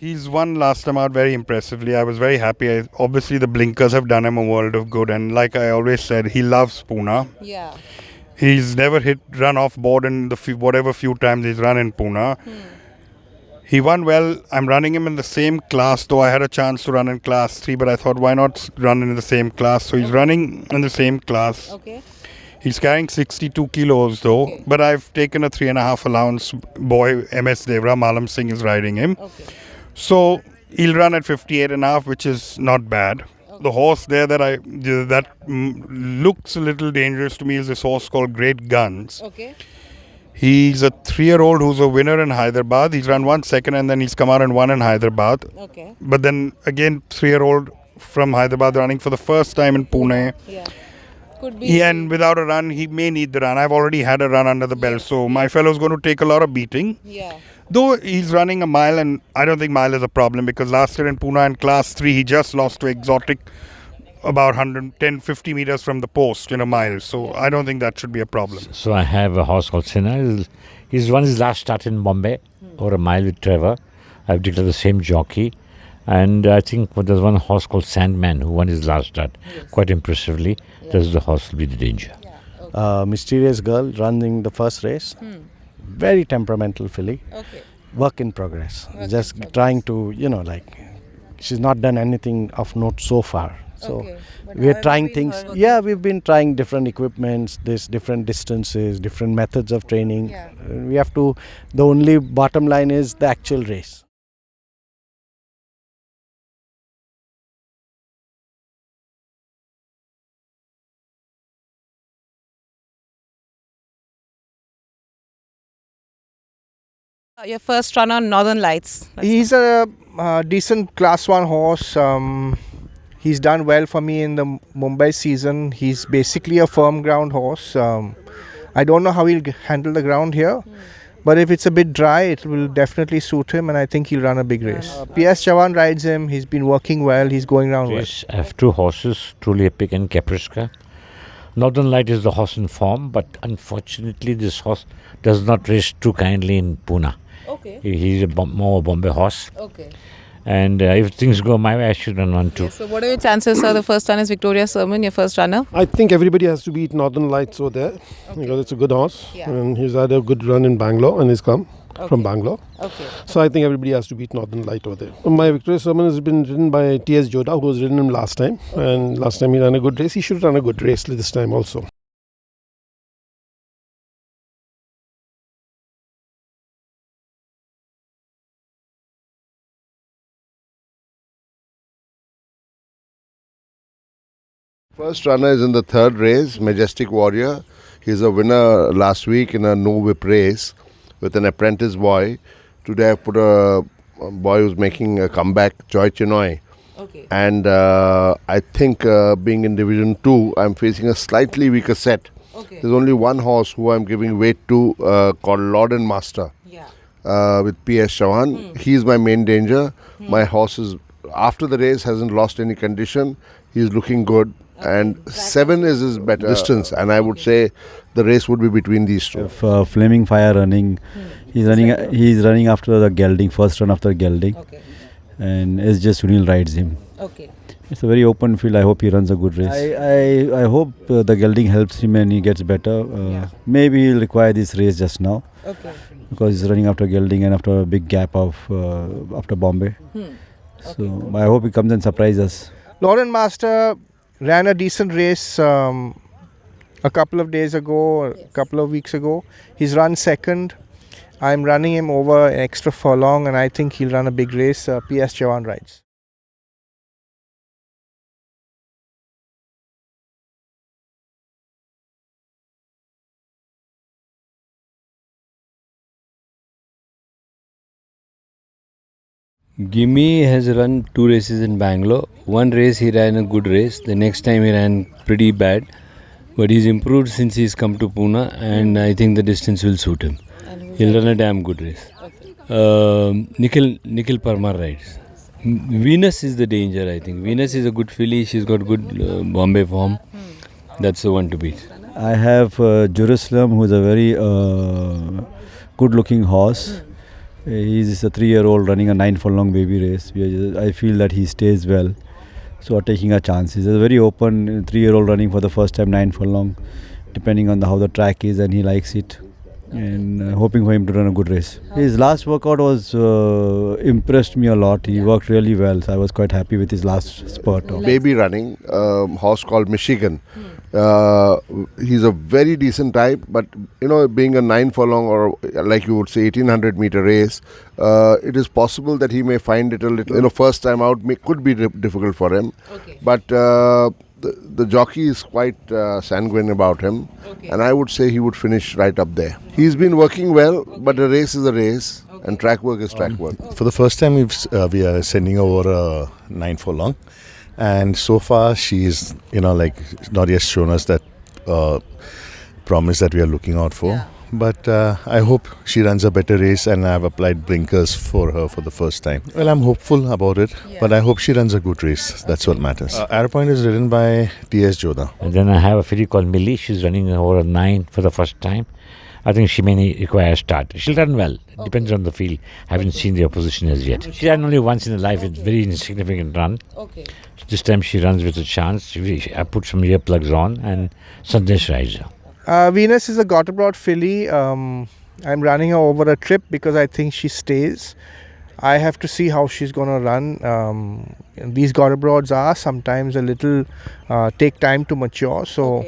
He's won last time out very impressively. I was very happy. Obviously, the blinkers have done him a world of good. And like I always said, he loves Pune. Yeah. He's never run off board in the whatever few times he's run in Pune. He won well. I'm running him in the same class, though I had a chance to run in class 3, but I thought, why not run in the same class? So he's running in the same class. Okay. He's carrying 62 kilos, though. Okay. But I've taken a 3.5 allowance boy, MS Devra. Malam Singh is riding him. Okay. So he'll run at 58.5, which is not bad. Okay. The horse there that looks a little dangerous to me is this horse called Great Guns. Okay. He's a 3-year-old who's a winner in Hyderabad. He's run 1 second and then he's come out and won in Hyderabad. Okay. But then again, 3-year-old from Hyderabad running for the first time in Pune. Yeah. Could be. And without a run, he may need the run. I've already had a run under the belt, so my fellow's going to take a lot of beating. Yeah. Though he's running a mile, and I don't think mile is a problem because last year in Pune in class 3, he just lost to Exotic about 110-50 meters from the post in a mile. So I don't think that should be a problem. So I have a horse called Sinha. He's won his last start in Bombay over a mile with Trevor. I've declared the same jockey. And I think there's one horse called Sandman who won his last start quite impressively. That's the horse will be the danger. Mysterious Girl running the first race. Very temperamental filly. Okay. Work in progress. Trying to, she's not done anything of note so far. So we are trying things. Yeah, we've been trying different equipments, different distances, different methods of training. Yeah. We have to, the only bottom line is the actual race. Your first run on Northern Lights. He's a decent Class 1 horse. He's done well for me in the Mumbai season. He's basically a firm ground horse. I don't know how he'll handle the ground here. But if it's a bit dry, it will definitely suit him, and I think he'll run a big race. PS Chavan rides him. He's been working well. He's going around well. I have 2 horses, Truly Epic and Capriska. Northern Light is the horse in form, but unfortunately this horse does not race too kindly in Pune. Okay. He's a more Bombay horse. Okay. And if things go my way, I should run one too. Okay, so what are your chances, sir? The first one is Victoria Sermon, your first runner. I think everybody has to beat Northern Lights over there because it's a good horse. Yeah. And he's had a good run in Bangalore and he's come from Bangalore. Okay. So I think everybody has to beat Northern Light over there. My Victoria Sermon has been ridden by T.S. Joda, who was ridden him last time. And last time he ran a good race. He should run a good race this time also. First runner is in the 3rd race, Majestic Warrior. He's a winner last week in a no-whip race with an apprentice boy. Today I put a boy who's making a comeback, Joy Chinoy. Okay. And I think being in Division 2, I'm facing a slightly weaker set. Okay. There's only one horse who I'm giving weight to called Lord and Master with PS Chavan. He's my main danger. My horse is, after the race, hasn't lost any condition. He's looking good. And 7 is his better distance, and I would say the race would be between these two. If Flaming Fire running, he's running after the gelding, first run after gelding, and SJ Sunil rides him. Okay. It's a very open field. I hope he runs a good race. I hope the gelding helps him and he gets better. Maybe he'll require this race just now. Okay. Because he's running after gelding and after a big gap of after Bombay. So I hope he comes and surprises us. Lord and Master ran a decent race a couple of days ago, a couple of weeks ago. He's run 2nd. I'm running him over an extra furlong, and I think he'll run a big race. PS Chavan rides. Gimme has run 2 races in Bangalore. One race he ran a good race. The next time he ran pretty bad. But he's improved since he's come to Pune, and I think the distance will suit him. He'll run a damn good race. Nikhil Parmar rides. Venus is the danger, I think. Venus is a good filly. She's got good Bombay form. That's the one to beat. I have Jerusalem, who's a very good-looking horse. He's a 3-year-old running a 9 furlong baby race. I feel that he stays well. So are taking our chances. He's a very open 3-year-old running for the first time 9 furlong, depending on how the track is and he likes it. And hoping for him to run a good race. His last workout was impressed me a lot. He worked really well. So I was quite happy with his last spurt. Baby running, horse called Michigan. He's a very decent type, but being a 9 furlong or like you would say 1800 meter race, it is possible that he may find it a little, first time out could be difficult for him. But the jockey is quite sanguine about him, and I would say he would finish right up there. He's been working well, but a race is a race, and track work is track work. For the first time, we are sending over a 9 furlong, and so far she's not yet shown us that promise that we are looking out for. Yeah. But I hope she runs a better race, and I've applied blinkers for her for the first time. Well, I'm hopeful about it, but I hope she runs a good race. That's what matters. Arrowpoint is ridden by T.S. Jodha. And then I have a filly called Millie. She's running over a 9 for the first time. I think she may require a start. She'll run well. Depends on the field. I haven't seen the opposition as yet. She ran only once in her life. It's a very insignificant run. This time she runs with a chance. I put some earplugs on, and Sandesh rides her. Venus is a Gotterbroad filly. I'm running her over a trip because I think she stays. I have to see how she's going to run. These Gotterbroads are sometimes a little take time to mature. So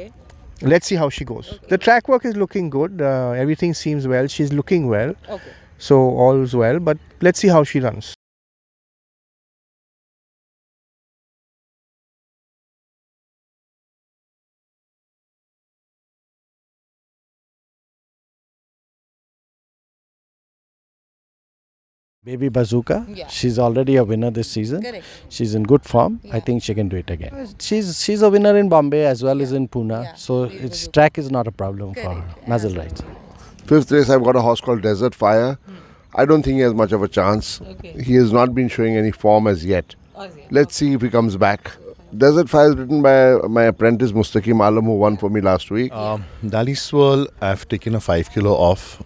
let's see how she goes. The track work is looking good. Everything seems well. She's looking well. So all is well. But let's see how she runs. Baby Bazooka, she's already a winner this season. Correct. She's in good form. I think she can do it again. She's a winner in Bombay as well as in Pune. So its track is not a problem for her. Muzzle rides. 5th race, I've got a horse called Desert Fire. I don't think he has much of a chance. He has not been showing any form as yet. Let's see if he comes back. Desert Fire is written by my apprentice Mustaqim Alam, who won for me last week. Dali Swirl, I've taken a 5 kilo off.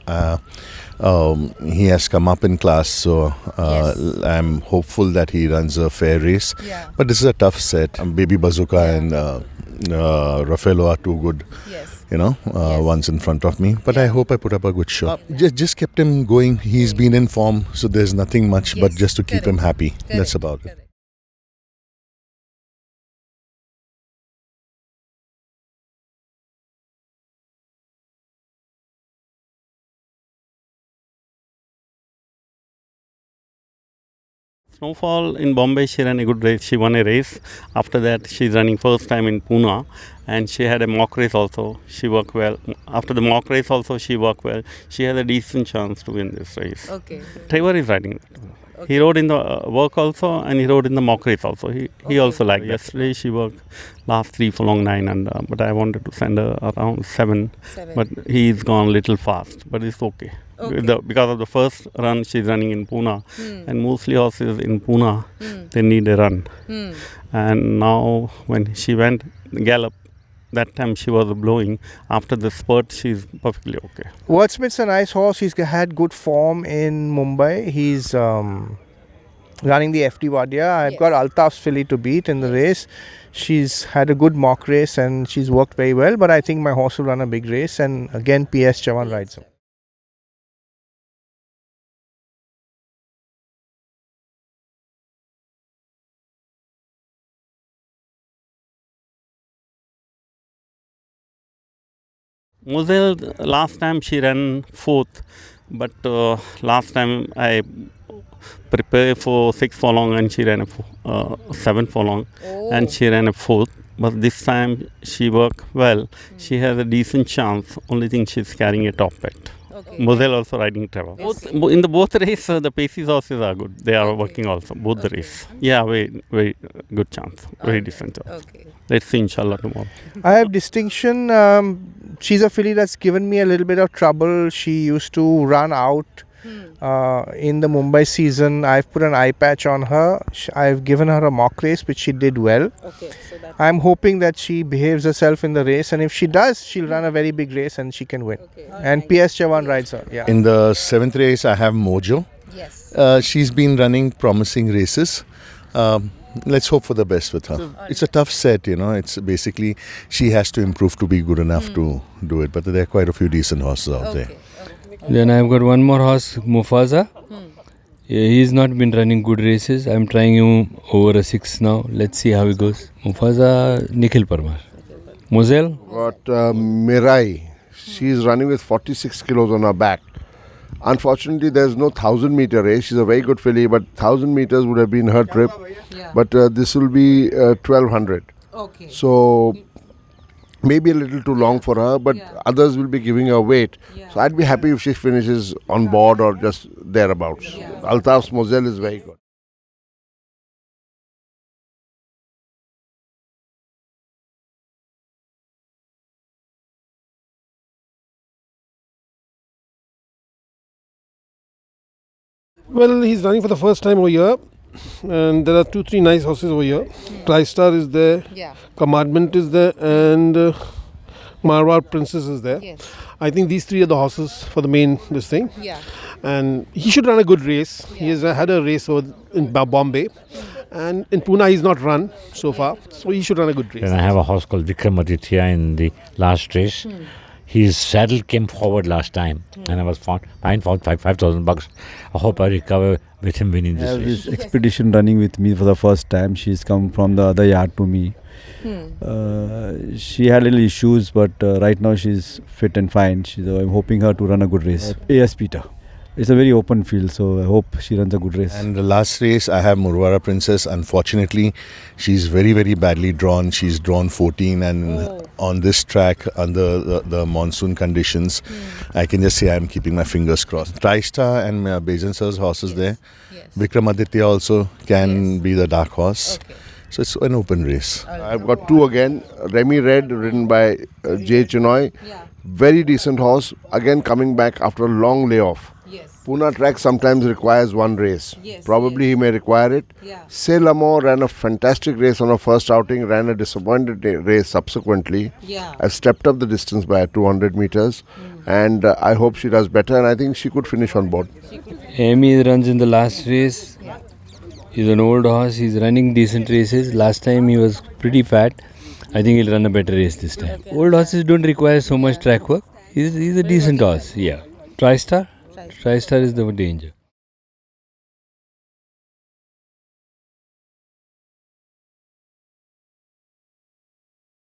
He has come up in class, so I'm hopeful that he runs a fair race. But this is a tough set. Baby Bazooka and Raffaello are too good. One's in front of me. But I hope I put up a good show. Just kept him going. He's been in form, so there's nothing much but just to keep him happy. That's about it. Snowfall in Bombay, she ran a good race. She won a race. After that, she's running first time in Pune, and she had a mock race also. She worked well. After the mock race also, she worked well. She has a decent chance to win this race. Trevor is riding that. He rode in the work also, and he rode in the mock race also. He also liked. Yesterday she worked last 3 furlong 9, and but I wanted to send her around 7. But he's gone a little fast, but it's okay. Because of the first run she's running in Pune, and mostly horses in Pune, they need a run. And now when she went gallop, that time she was blowing. After the spurt, she's perfectly okay. Wordsmith's a nice horse. He's had good form in Mumbai. He's running the FD Wadia. I've got Altaf's filly to beat in the race. She's had a good mock race and she's worked very well. But I think my horse will run a big race. And again, PS Chavan rides him. Moselle, last time she ran 4th, but last time I prepared for 6 furlong and she ran a 7 furlong and she ran a 4th. But this time she worked well. She has a decent chance. Only thing she's carrying a top pet. Moselle also riding Trevor. In the both race, the Paces horses are good. They are working also, both the race. Yeah, very good chance. Very decent chance. Let's see, inshallah, tomorrow. I have distinction. She's a filly that's given me a little bit of trouble. She used to run out in the Mumbai season. I've put an eye patch on her. I've given her a mock race, which she did well. I'm hoping that she behaves herself in the race, and if she does, she'll run a very big race and she can win. And PS Chavan rides her. In the 7th race, I have Mojo. Yes. She's been running promising races. Let's hope for the best with her. It's a tough set, you know. It's basically she has to improve to be good enough to do it. But there are quite a few decent horses out there. Then I've got one more horse, Mufasa. He's not been running good races. I'm trying him over a 6 now. Let's see how he goes. Mufasa, Nikhil Parmar. Moselle? Got Mirai. She's running with 46 kilos on her back. Unfortunately, there's no 1,000-meter race. She's a very good filly, but 1,000 meters would have been her trip. But this will be 1,200. Okay. So maybe a little too long for her, but others will be giving her weight. So I'd be happy if she finishes on board or just thereabouts. Altaf's Moselle is very good. Well, he's running for the first time over here, and there are 2-3 nice horses over here. TriStar is there, Commandment is there, and Marwar Princess is there. Yes. I think these 3 are the horses for the main this thing. Yeah. And he should run a good race. He has had a race in Bombay, and in Pune he's not run so far, so he should run a good race. Then I have a horse called Vikramaditya in the last race. His saddle came forward last time, and I was found 5,000 bucks. I hope I recover with him winning I this have race. this expedition running with me for the first time. She's come from the other yard to me. She had little issues, but right now she's fit and fine. I'm hoping her to run a good race. AS Peter. It's a very open field, so I hope she runs a good race. And the last race, I have Murwara Princess. Unfortunately, she's very, very badly drawn. She's drawn 14, and on this track, under the monsoon conditions, I can just say I'm keeping my fingers crossed. TriStar and Bejan Sir's horses there. Vikramaditya also can be the dark horse. So it's an open race. I've got 2 again. Remy Red, ridden by Jay Chinoy. Very decent horse. Again, coming back after a long layoff. Pune track sometimes requires 1 race. Probably he may require it. C'est L'Amour ran a fantastic race on her first outing, ran a disappointed race subsequently. I've stepped up the distance by 200 meters, and I hope she does better, and I think she could finish on board. Amy runs in the last race. He's an old horse. He's running decent races. Last time he was pretty fat. I think he'll run a better race this time. Old horses don't require so much track work. He's a decent horse. Yeah. TriStar? TriStar is the danger.